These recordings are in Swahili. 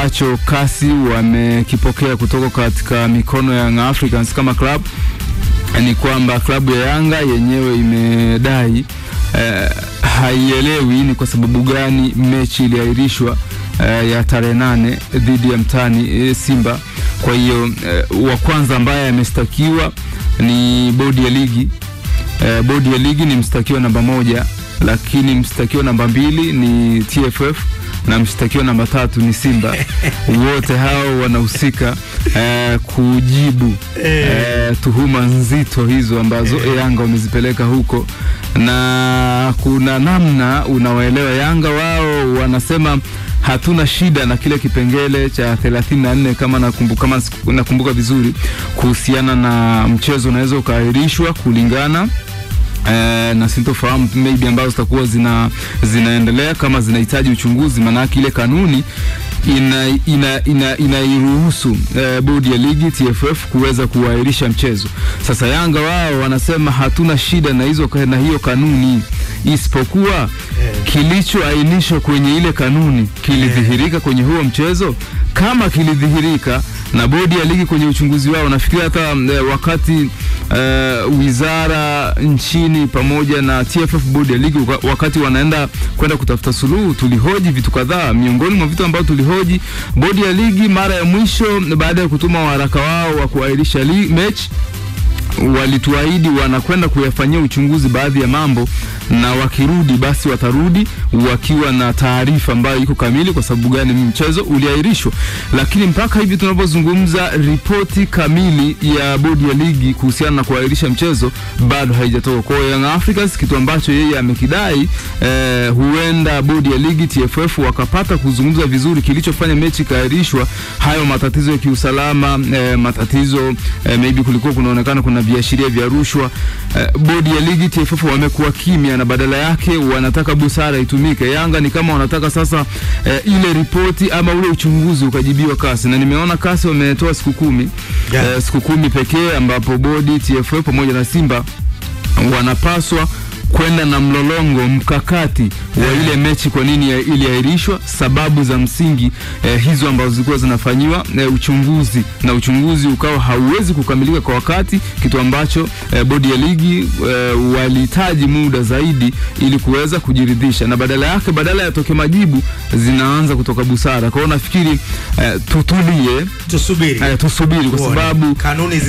ambacho kasi wamekipokea kutoka katika mikono ya Young Africans kama club ni kwamba klabu ya Yanga yenyewe imedai haielewi ni kwa sababu gani mechi iliahirishwa ya tarehe 8 dhidi ya mtani Simba. Kwa hiyo wa kwanza ambaye amestakiwa ni bodi ya ligi. Bodi ya ligi ni mstakiwa namba 1, lakini mstakiwa namba 2 ni TFF na mshtakiwa namba 3 ni Simba. Wote hao wanahusika kujibu tuhuma nzito hizo ambazo Yanga wamezipeleka huko, na kuna namna unawaelewa Yanga. Wao wanasema hatuna shida na kile kipengele cha 34 kama nakumbuka vizuri, kuhusiana na mchezo unaweza ukaahirishwa kulingana na sintofahamu maybe ambazo zitakuwa zinaendelea kama zinahitaji uchunguzi. Maana ile kanuni inairuhusu bodi ya ligi TFF kuweza kuahirisha mchezo. Sasa Yanga wao wanasema hatuna shida na hiyo kanuni, isipokuwa kilichoainishwa kwenye ile kanuni kilidhihirika kwenye huo mchezo. Kama kilidhihirika na bodi ya ligi kwenye uchunguzi wao, nafikiri hata wakati wizara nchini pamoja na TFF bodi ya ligi wakati wanaenda kwenda kutafuta suluhu, tulihoji vitu kadhaa. Miongoni mwa vitu ambavyo tulihoji, bodi ya ligi mara ya mwisho baada ya kutuma waraka wao wa kuahirisha mechi, walituahidi wanakwenda kuyafanyia uchunguzi baadhi ya mambo, na wakirudi basi watarudi wakiwa na taarifa ambayo iko kamili kwa sababu gani mchezo uliahirishwa. Lakini mpaka hivi tunapozungumza, ripoti kamili ya bodi ya ligi kuhusiana na kuahirisha mchezo bado haijatoka. Kwa Young Africans, kitu ambacho yeye amekidai, huenda bodi ya ligi TFF wakapata kuzungumza vizuri kilichofanya mechi kaahirishwa. Hayo matatizo ya kiusalama, matatizo maybe kulikuwa kunaonekana kuna viashiria vya rushwa. Bodi ya ligi TFF wamekuwa kimya na badala yake wanataka busara itumike. Yanga ni kama wanataka sasa ile ripoti ama ule uchunguzi ukajibiwa kasi, na nimeona kasi wametoa siku 10 siku 10 pekee, ambapo bodi TFF pamoja na Simba wanapaswa kwenda na mlolongo mkakati wa ile mechi, kwa nini iliahirishwa, sababu za msingi hizo ambazo zilikuwa zinafanywa uchunguzi, na uchunguzi ukawa hauwezi kukamilika kwa wakati, kitu ambacho bodi ya ligi walihitaji muda zaidi ili kuweza kujiridhisha, na badala yake, badala ya toke majibu, zinaanza kutoka busara. Kwa hiyo nafikiri tusubiri kwa sababu kanuni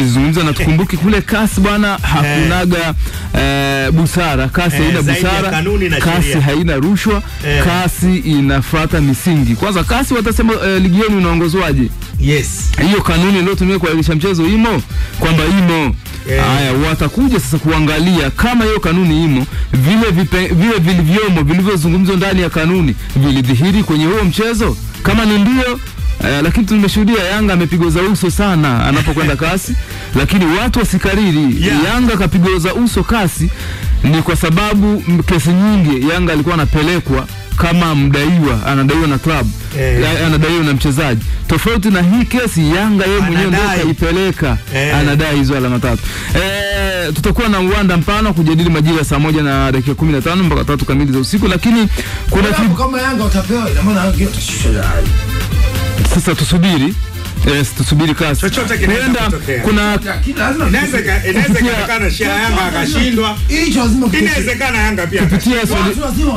zizungumze, na tukumbuke kule kasi bwana hakunaga busara. Kasi haina busara, kasi haina rushwa, kasi inafuata misingi. Kwanza kasi watasema ligi yenu inaongozwaje? Hiyo kanuni ndio tumie kuahirisha mchezo imo, kwamba imo. Haya, watakuja sasa kuangalia kama hiyo kanuni imo, vile vilivyomo vilivyozungumzwa ndani ya kanuni vilidhihiri kwenye huo mchezo. Kama ni ndio, lakini tumeshuhudia Yanga amepigoza uso sana anapokwenda kasi, lakini watu wasikariri Yanga kapigoza uso kasi ni kwa sababu kesi nyingi Yanga alikuwa anapelekwa kama mdaiwa, anadaiwa na club, anadaiwa na mchezaji. Tofauti na hii kesi, Yanga yeye mwenyewe ndio kaipeleka, anadai hizo alama 3. Tutakuwa na uwanda mpana kujadili majira saa 1:15 mpaka 3 kamili za usiku, lakini kuna kama Yanga utapewa, ina maana Yanga utashusha. Sasa tusubiri kasi. Chochote kinaweza kutokea. Inawezekana Yanga akashindwa. Inawezekana Yanga pia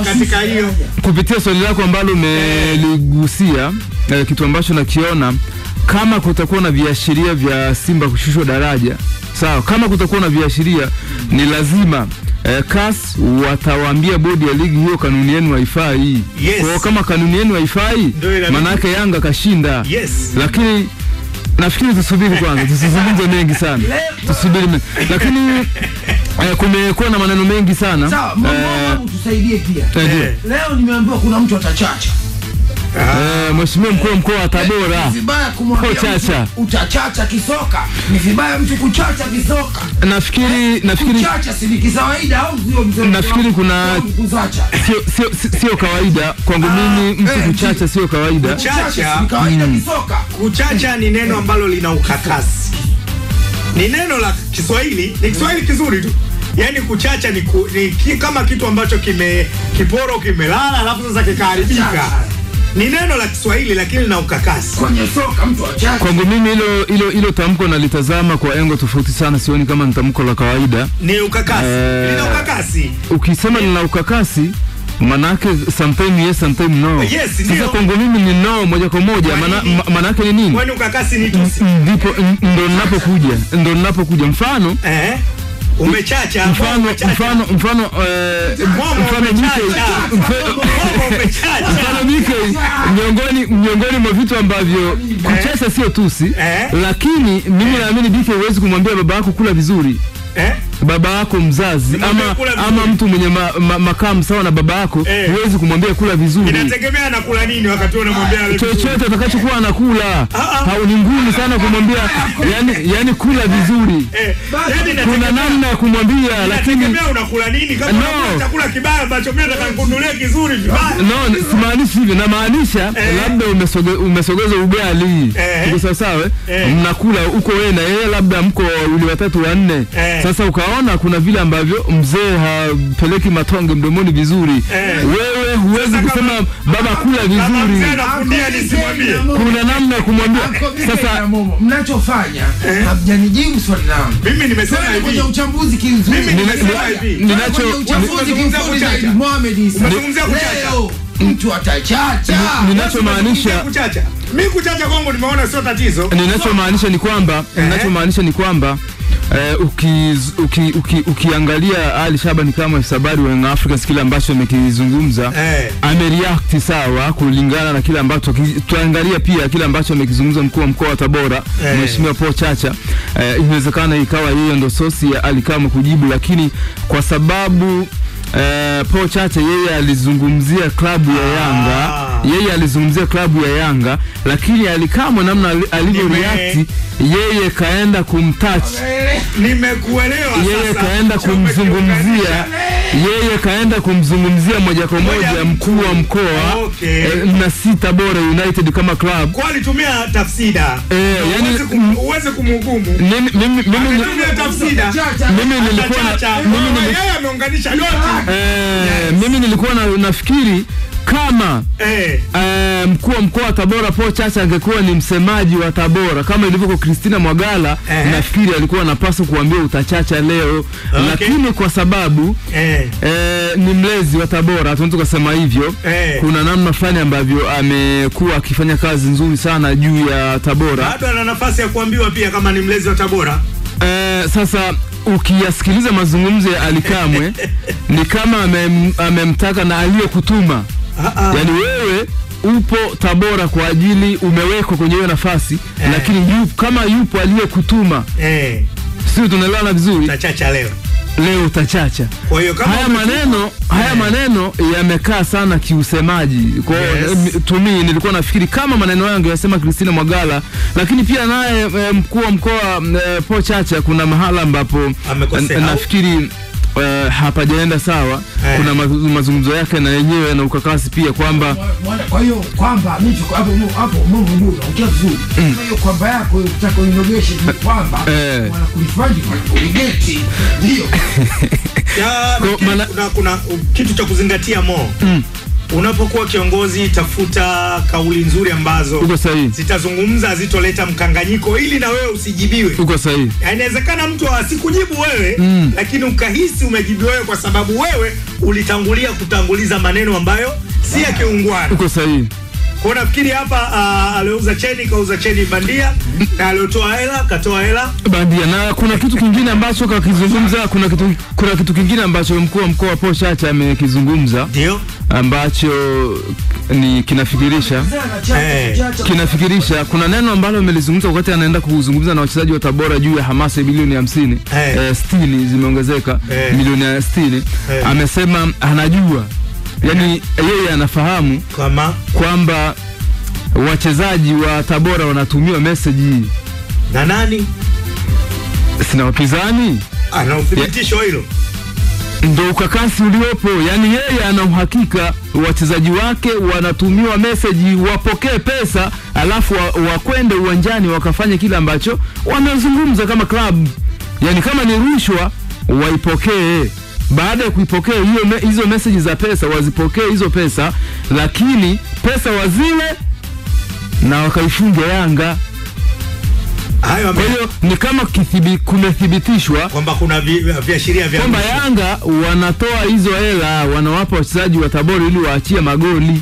katika hiyo. Kupitia swali lako ambalo umeligusia, kitu ambacho nakiona, kama kutakuwa na viashiria vya Simba kushushwa daraja, sawa, kama kutakuwa na viashiria, ni lazima CAS watawaambia bodi ya ligi hiyo kanuni yenu haifai. Kwa kama kanuni yenu haifai, maana yake Yanga kashinda. Lakini nafikiri tusubiri kwanza, tusizungumze mengi sana. Tusubiri. Lakini kumekuwa na maneno mengi sana. Sawa, Mungu tusaidie pia. Leo nimeambiwa kuna mtu atachacha. Mheshimiwa mkuu wa mkoa wa Tabora. Ni vibaya kumwambia utachacha kisoka. Ni vibaya mtu kuchacha kisoka. Nafikiri kuchacha si ni kawaida au sio mzee? Nafikiri kuna sio kawaida kwangu mimi, mtu kuchacha sio kawaida. Kuchacha ni kawaida kisoka. Kuchacha ni neno ambalo lina ukakasi. Ni neno la Kiswahili, ni Kiswahili kizuri tu. Yaani kuchacha ni kama kitu ambacho kiporo kimelala alafu sasa kikaharibika. Ni neno la Kiswahili lakini na ukakasi. Kwenye soka mtu achache. Kwangu mimi hilo tamko nalitazama kwa engo tofauti sana, sioni kama ni tamko la kawaida. Ni ukakasi. Lina ukakasi. Ukisema lina ukakasi, manake sometime yes, sometime no. Yes, sasa kwangu mimi ni no moja kwa moja. Manake ni nini? Kwani ukakasi ni tusi? Ndipo ndo ninapokuja mfano umechacha mfano miongoni mwa vitu ambavyo kucheza sio tusi, lakini mimi naamini BK huwezi kumwambia baba yako kula vizuri. Baba yako mzazi ama mtu mwenye makamu sawa na baba yako huwezi kumwambia kula vizuri. Inategemea anakula nini wakati unamwambia chochote atakachokuwa anakula. Ni ngumu sana kumwambia yani kula vizuri. Kuna namna ya kumwambia, lakini inategemea unakula nini. Kama unakula chakula kibaya ambacho mimi nataka nikununulie kizuri vibaya. No, simaanishi hivyo. Na maanisha labda umesogeza ugali. Uko sawa? Mnakula uko wewe na yeye, labda mko wawili watatu wanne. Sasa ukaona kuna vile ambavyo mzee hapeleki matonge mdomoni vizuri. Wewe huwezi kusema baba kula vizuri. Kuna namna ya kumwambia. Sasa mnachofanya hamjanijibu swali langu. Mimi nimesema hivi. Kwenye uchambuzi kizuri. Mohamed Isa. Mtu atachacha. Ninachomaanisha mimi kuchacha kwangu nimeona sio tatizo. Ninachomaanisha ni kwamba ukiangalia Ali Shabani kama Sabari wa Young Africans, kile ambacho amekizungumza amereact sawa kulingana na kile ambacho tuangalia pia kile ambacho amekizungumza mkuu wa mkoa wa Tabora Mheshimiwa Paul Chacha. Inawezekana ikawa yeye ndo sosi ya Ali kama kujibu, lakini kwa sababu Paul Chacha yeye alizungumzia klabu ya Yanga, lakini alikama namna alivyoreact yeye kaenda kumtouch. Nimekuelewa sasa. Yeye kaenda kumzungumzia moja kwa moja mkuu wa mkoa na si Tabora United kama club. Kwa alitumia tafsida. Yani uweze kumhukumu. Mimi ameunganisha yote. Mimi nilikuwa nafikiri kama mkuu wa mkoa wa Tabora Paul Chacha angekuwa ni msemaji wa Tabora kama ilivyo kwa Christina Mwagala, nafikiri alikuwa anapaswa kuambia utachacha leo. Lakini kwa sababu ni mlezi wa Tabora, tunataka kusema hivyo, kuna namna fulani ambavyo amekuwa akifanya kazi nzuri sana juu ya Tabora. Bado ana nafasi ya kuambiwa pia kama ni mlezi wa Tabora. Sasa ukiyasikiliza mazungumzo ya Alikamwe ni kama amemtaka na aliyokutuma. Yani wewe upo Tabora kwa ajili umewekwa kwenye hiyo nafasi, lakini kama yupo aliyekutuma. Sio, tunaelewana vizuri? Tachacha leo utachacha. Kwa hiyo kama haya maneno yamekaa sana kiusemaji. Kwa tumi nilikuwa nafikiri kama maneno yangu yasema Christina Mwagala, lakini pia naye mkuu wa mkoa Paul Chacha kuna mahala ambapo nafikiri hapajaenda sawa. Kuna mazungumzo yake na yenyewe na ukakasi pia kwamba kwa hiyo kwamba mimi hapo Mungu ndio unaongea vizuri. Kwa hiyo kwamba yako unataka uinogeshe ni kwamba wanakulifanya kwa kuligeti ndio. Kuna kitu cha kuzingatia unapokuwa kiongozi, tafuta kauli nzuri ambazo zitazungumza, zitoleta mkanganyiko ili na wewe usijibiwe. Uko sahihi. Inawezekana mtu asikujibu wewe lakini ukahisi umejibiwa wewe kwa sababu wewe ulitangulia kutanguliza maneno ambayo si ya kiungwana. Uko sahihi. Kwa nafikiri hapa aliuza cheni bandia na aliotoa hela katoa hela bandia. Na kuna kitu kingine ambacho kakizungumza, kuna kitu kingine ambacho mkuu wa mkoa Paul Chacha amekizungumza, ndio ambacho ni kinafikirisha. Kuna neno ambalo amelizungumza wakati anaenda kuzungumza na wachezaji wa Tabora juu ya hamasa bilioni 50 60 zimeongezeka milioni 60. Amesema anajua, yani yeye anafahamu kwamba wachezaji wa Tabora wanatumiwa message na nani? Sina wapinzani. Ana uthibitisho hilo. Ndio ukakasi uliopo, yani yeye ana uhakika wachezaji wake wanatumiwa message wapokee pesa, alafu wakwende uwanjani wakafanye kile ambacho wamezungumza kama club. Yani kama ni rushwa waipokee. baada ya kuipokea hizo message za pesa, wazipokee hizo pesa, lakini pesa wazile na wakaifunga Yanga. Kwa hiyo ni kama kumethibitishwa kwamba kuna viashiria vya kwamba Yanga wanatoa hizo hela, wanawapa wachezaji wa Tabora ili waachie magoli.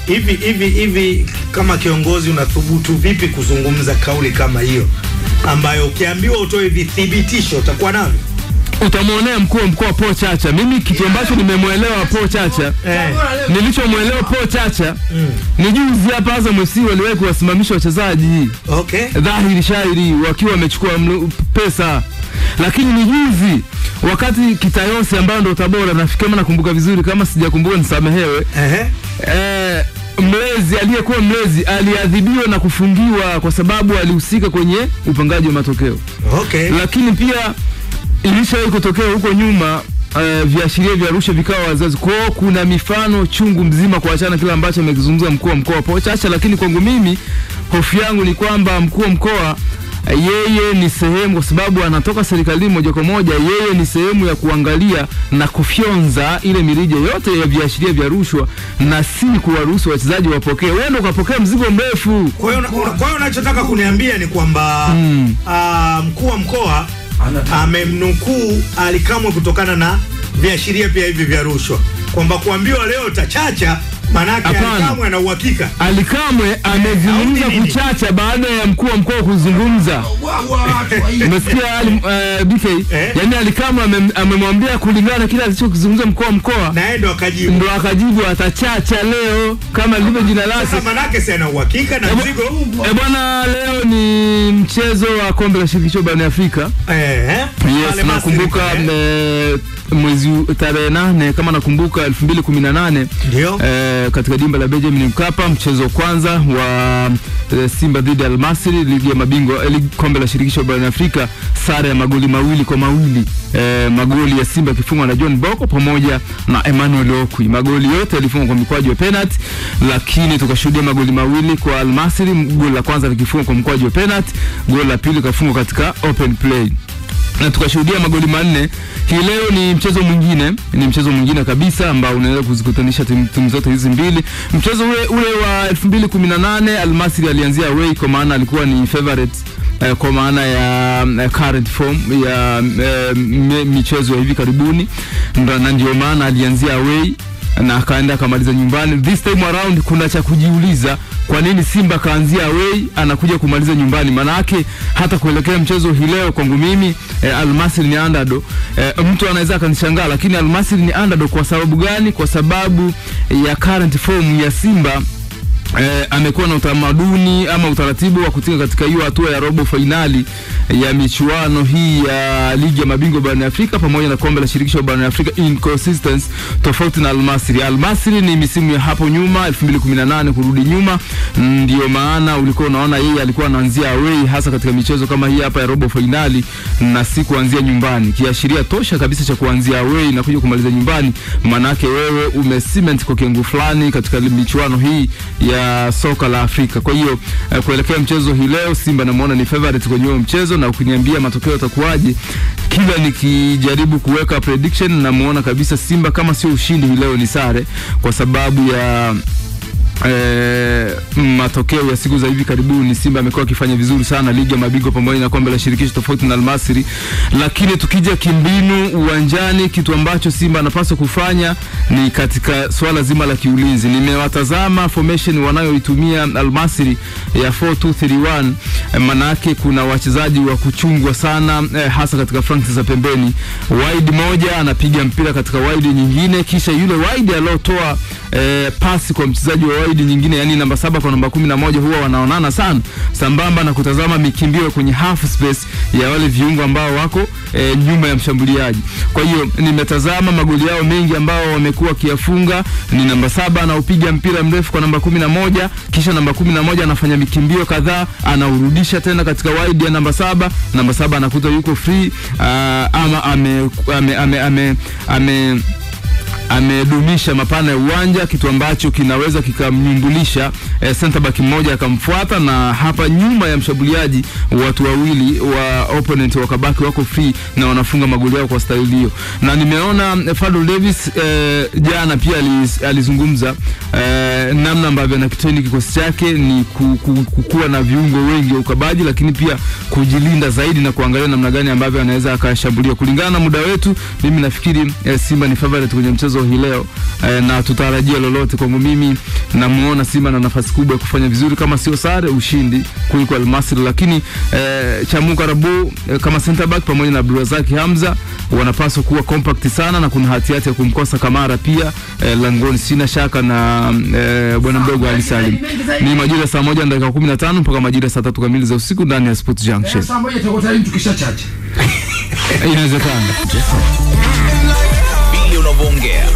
Hivi kama kiongozi unathubutu vipi kuzungumza kauli kama hiyo ambayo ukiambiwa utoe vithibitisho utakuwa navyo? Utamuonea mkuu wa mkoa Paul Chacha. Mimi kitu ambacho nimemuelewa Paul Chacha, nilichomuelewa Paul Chacha ni juzi hapa Azam FC waliwahi kuwasimamisha wachezaji. Okay. Dhahiri shairi wakiwa wamechukua pesa. Lakini ni juzi wakati Kitayose ambaye ndo Tabora, nafikiri nakumbuka vizuri, kama sijakumbuka nisamehewe. Mlezi aliyekuwa mlezi aliadhibiwa na kufungiwa kwa sababu alihusika kwenye upangaji wa matokeo. Okay. Lakini pia ilishawahi kutokea huko nyuma viashiria vya Arusha vikawa wazazi. Kwa kuna mifano chungu mzima kuachana kile ambacho amekizungumza mkuu wa mkoa Paul Chacha. Lakini kwangu mimi hofu yangu ni kwamba mkuu wa mkoa yeye ni sehemu, kwa sababu anatoka serikalini moja kwa moja, yeye ni sehemu ya kuangalia na kufyonza ile mirija yote ya viashiria vya rushwa na si kuwaruhusu wachezaji wapokee. Wewe ndio ukapokea mzigo mrefu. Kwa hiyo unachotaka kuniambia ni kwamba mkuu wa mkoa amemnukuu Alikamwe kutokana na viashiria pia hivi vya rushwa, kwamba kuambiwa leo utachacha manake Alikamwe ana uhakika. Alikamwe amezungumza kuchacha baada ya mkuu wa mkoa kuzungumza. Umesikia BK? Yaani Alikamwe amemwambia kulingana kile alichokizungumza mkuu wa mkoa, na ndo akajibu atachacha leo kama lilivyo jina lake. Sasa manake si ana uhakika na mzigo. Bwana, leo ni mchezo wa kombe la shirikisho barani Afrika. Yes, nakumbuka mwezi tarehe 8 kama nakumbuka 2018 ndio katika dimba la Benjamin Mkapa, mchezo kwanza wa Simba dhidi ya Al Masry, ligi ya mabingwa, kombe la shirikisho barani Afrika, sare ya magoli 2-2. Magoli ya Simba kifungwa na John Boko pamoja na Emmanuel Okwi. Magoli yote yalifungwa kwa mikwaju ya penalty, lakini tukashuhudia magoli 2 kwa Al Masry. Goli la kwanza likifungwa kwa mkwaju wa penalty, goli la pili kafungwa katika open play, na tukashuhudia magoli 4. Hii leo ni mchezo mwingine kabisa ambao unaweza kuzikutanisha timu zote hizi mbili. Mchezo ule wa 2018 Al Masry alianzia away, kwa maana alikuwa ni favorite kwa maana ya current form ya michezo ya hivi karibuni, na ndio maana alianzia away na akaenda akamaliza nyumbani. This time around kuna cha kujiuliza, kwa nini Simba kaanzia away anakuja kumaliza nyumbani? Maana yake hata kuelekea mchezo hii leo kwangu mimi Al Masry ni underdog. Mtu anaweza akanishangaa, lakini Al Masry ni underdog kwa sababu gani? Kwa sababu ya current form ya Simba. Amekuwa na utamaduni ama utaratibu wa kutinga katika hiyo hatua ya robo finali ya michuano hii ya ligi ya mabingwa barani Afrika pamoja na kombe la shirikisho barani Afrika, inconsistency tofauti na Al Masry. Al Masry ni misimu ya hapo nyuma 2018 kurudi nyuma, ndio maana ulikuwa unaona yeye alikuwa anaanzia away hasa katika michezo kama hii hapa ya robo finali na si kuanzia nyumbani, kiashiria tosha kabisa cha kuanzia away na kuja kumaliza nyumbani. Maana yake wewe umecement kwa kiwango fulani katika michuano hii ya soka la Afrika. Kwa hiyo kuelekea mchezo hii leo Simba namuona ni favorite kwenye mchezo, na ukiniambia matokeo yatakuwaje, kila nikijaribu kuweka prediction namuona kabisa Simba kama sio ushindi hii leo ni sare, kwa sababu ya matokeo ya siku za hivi karibuni. Simba amekuwa akifanya vizuri sana ligi ya mabingwa pamoja na kombe la shirikisho tofauti na Al Masry. Lakini tukija kimbinu uwanjani, kitu ambacho Simba anapaswa kufanya ni katika swala zima la kiulinzi. Nimewatazama formation wanayoitumia Al Masry ya 4-2-3-1, manake kuna wachezaji wa kuchungwa sana, hasa katika flanks za pembeni. Wide moja anapiga mpira katika wide nyingine, kisha yule wide alotoa pasi kwa mchezaji wa wide nyingine, yani namba 7 kwa namba 11, huwa wanaonana sana, sambamba na kutazama mikimbio kwenye half space ya wale viungo ambao wako nyuma ya mshambuliaji. Kwa hiyo nimetazama magoli yao mengi ambao wamekuwa kiafunga ni namba 7 anaupiga mpira mrefu kwa namba 11, kisha namba 11 anafanya mikimbio kadhaa, anaurudisha tena katika wide ya namba 7, namba 7 anakuta yuko free, ama amedumisha mapana ya uwanja, kitu ambacho kinaweza kikamnyumbulisha center back mmoja akamfuata, na hapa nyuma ya mshambuliaji watu wawili wa opponent wakabaki wako free na wanafunga magoli yao kwa staili hiyo. Na nimeona Fadlu Davis jana pia alizungumza namna ambavyo anakiteni kikosi chake ni kukua na viungo wengi wa ukabaji, lakini pia kujilinda zaidi na kuangalia namna gani ambavyo anaweza akashambulia. Kulingana na muda wetu, mimi nafikiri Simba ni favorite kwenye mchezo hii leo, na tutarajia lolote. Kwangu mimi namuona Simba na nafasi kubwa ya kufanya vizuri, kama sio sare ushindi kuliko Al Masry. Lakini Chamuka Rabu kama center back pamoja na Abdulrazak Hamza wanapaswa kuwa compact sana, na kuna hatihati ya kumkosa Kamara pia langoni. Sina shaka na bwana mdogo Ali Salim. Ni majira saa 1:15 mpaka majira saa 3 kamili za usiku ndani ya Sports Junction. Saa 1 tutakuwa tayari tukishachacha. Inawezekana. Vile unavyoongea